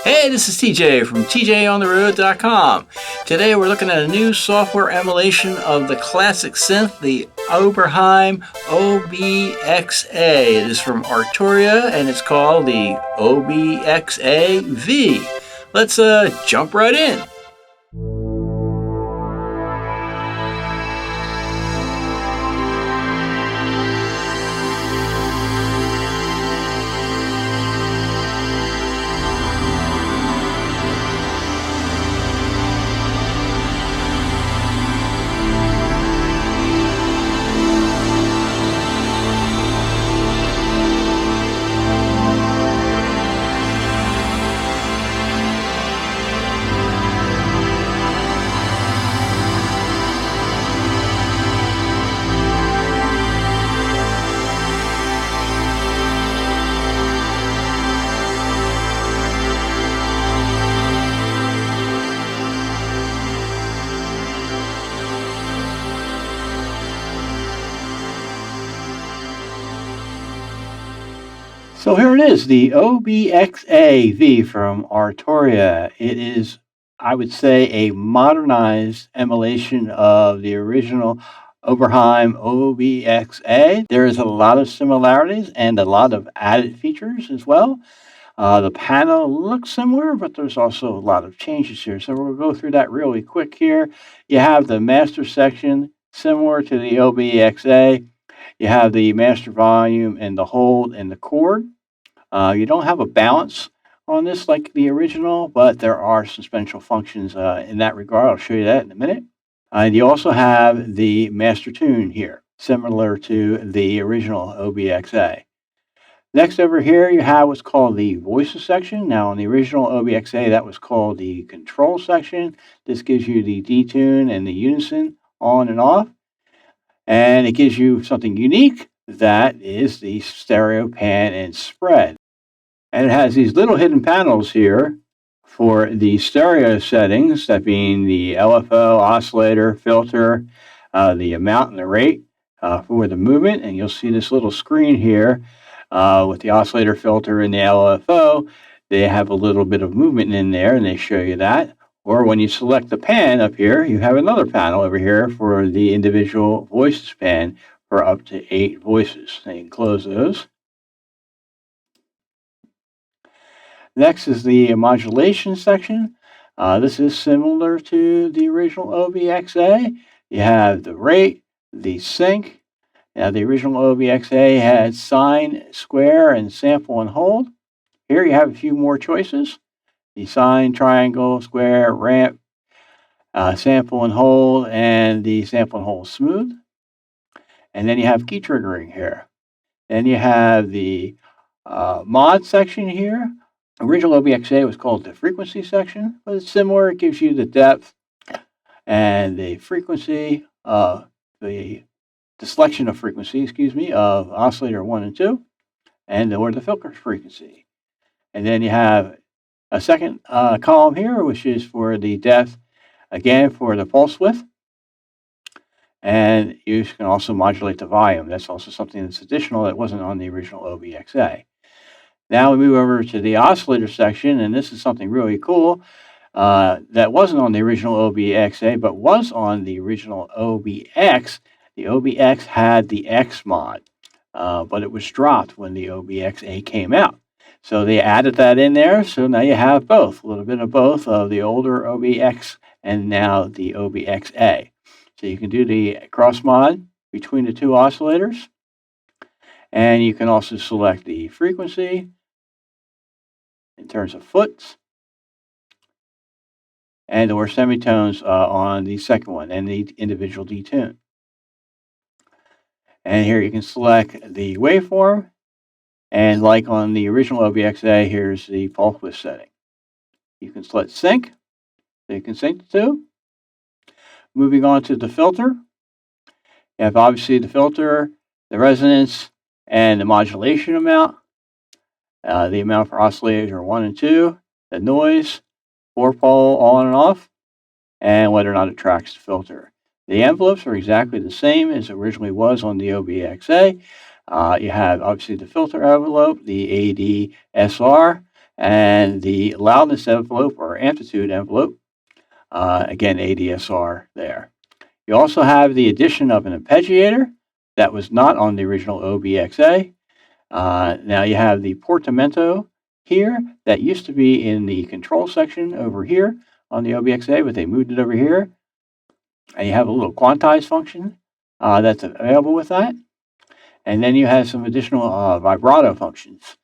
Hey, this is TJ from tjontheroad.com. Today we're looking at a new software emulation of the classic synth, the Oberheim OB-Xa. It is from Arturia and it's called the OB-Xa V. Let's jump right in. So here it is, the OB-Xa V from Arturia. It is, I would say, a modernized emulation of the original Oberheim OB-Xa. There is a lot of similarities and a lot of added features as well. The panel looks similar, but there's also a lot of changes here. So we'll go through that really quick here. You have the master section similar to the OB-Xa. You have the master volume and the hold and the chord. You don't have a balance on this like the original, but there are some special functions in that regard. I'll show you that in a minute. And you also have the master tune here, similar to the original OB-Xa. Next over here, you have what's called the voices section. Now, in the original OB-Xa, that was called the control section. This gives you the detune and the unison on and off. And it gives you something unique. That is the stereo, pan, and spread. And it has these little hidden panels here for the stereo settings, that being the LFO, oscillator, filter, the amount and the rate for the movement. And you'll see this little screen here with the oscillator, filter, and the LFO. They have a little bit of movement in there, and they show you that. Or when you select the pan up here, you have another panel over here for the individual voices pan for up to 8 voices. So you can close those. Next is the modulation section. This is similar to the original OB-Xa. You have the rate, the sync. Now, the original OB-Xa had sine, square, and sample and hold. Here you have a few more choices. The sine, triangle, square, ramp, sample and hold, and the sample and hold smooth. And then you have key triggering here. Then you have the mod section here. Original OB-Xa was called the frequency section, but it's similar. It gives you the depth and the frequency of the selection of frequency, of oscillator 1 and 2, or the filter frequency. And then you have a second column here, which is for the depth, again for the pulse width. And you can also modulate the volume. That's also something that's additional that wasn't on the original OB-Xa. Now we move over to the oscillator section, and this is something really cool that wasn't on the original OB-Xa, but was on the original OB-X. The OB-X had the X mod, but it was dropped when the OB-Xa came out. So they added that in there, so now you have both, a little bit of both of the older OB-X and now the OB-Xa. So you can do the cross mod between the two oscillators. And you can also select the frequency in terms of foots and or semitones on the second one and the individual detune. And here you can select the waveform. And like on the original OB-Xa, here's the pulse width setting. You can select sync, so you can sync the two. Moving on to the filter. You have obviously the filter, the resonance, and the modulation amount, the amount for oscillator 1 and 2, the noise, 4-pole on and off, and whether or not it tracks the filter. The envelopes are exactly the same as it originally was on the OB-Xa. You have obviously the filter envelope, the ADSR, and the loudness envelope or amplitude envelope. Again, ADSR there. You also have the addition of an arpeggiator that was not on the original OB-Xa. Now you have the portamento here that used to be in the control section over here on the OB-Xa, but they moved it over here. And you have a little quantize function that's available with that. And then you have some additional vibrato functions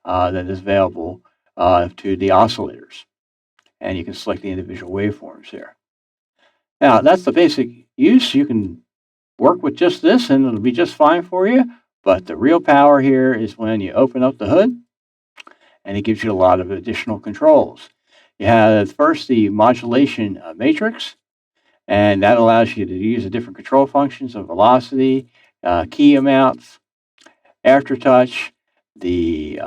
that is available to the oscillators. And you can select the individual waveforms here. Now, that's the basic use. You can work with just this and it'll be just fine for you. But the real power here is when you open up the hood and it gives you a lot of additional controls. You have first the modulation matrix, and that allows you to use the different control functions of velocity, key amounts, aftertouch, the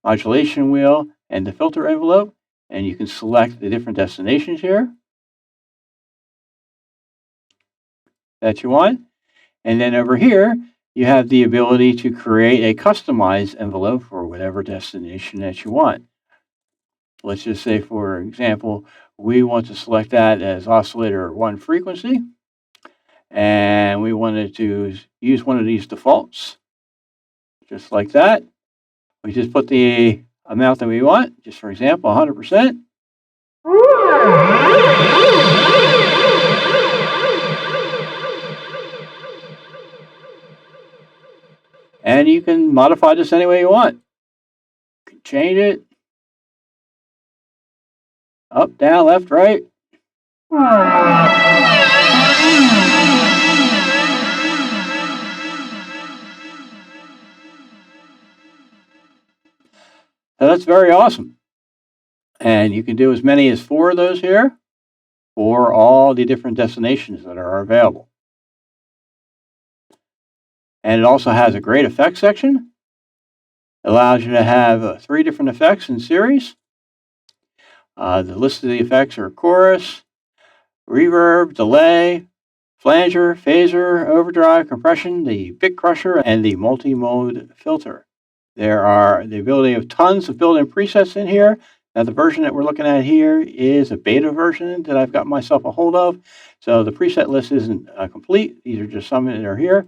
modulation wheel, and the filter envelope. And you can select the different destinations here that you want. And then over here, you have the ability to create a customized envelope for whatever destination that you want. Let's just say, for example, we want to select that as oscillator 1 frequency. And we wanted to use one of these defaults, just like that. We just put the amount that we want, just for example, 100%. And you can modify this any way you want. You can change it. Up, down, left, right. So that's very awesome. And you can do as many as 4 of those here for all the different destinations that are available. And it also has a great effects section. It allows you to have 3 different effects in series. The list of the effects are chorus, reverb, delay, flanger, phaser, overdrive, compression, the bit crusher, and the multi-mode filter. There are the ability of tons of built-in presets in here. Now, the version that we're looking at here is a beta version that I've got myself a hold of. So the preset list isn't complete. These are just some that are here.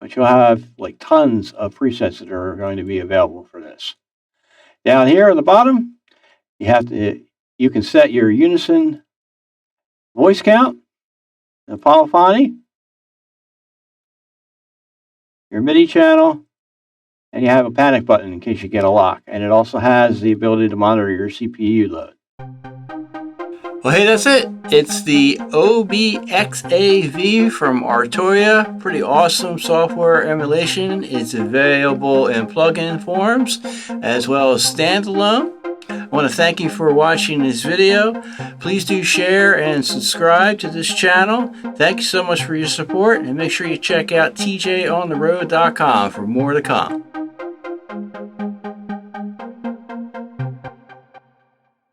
But you'll have like tons of presets that are going to be available for this. Down here at the bottom, you can set your unison voice count, the polyphony, your MIDI channel, and you have a panic button in case you get a lock. And it also has the ability to monitor your CPU load. Well, hey, that's it. It's the OB-Xa V from Arturia. Pretty awesome software emulation. It's available in plug-in forms as well as standalone. I want to thank you for watching this video. Please do share and subscribe to this channel. Thank you so much for your support, and make sure you check out tjontheroad.com for more to come.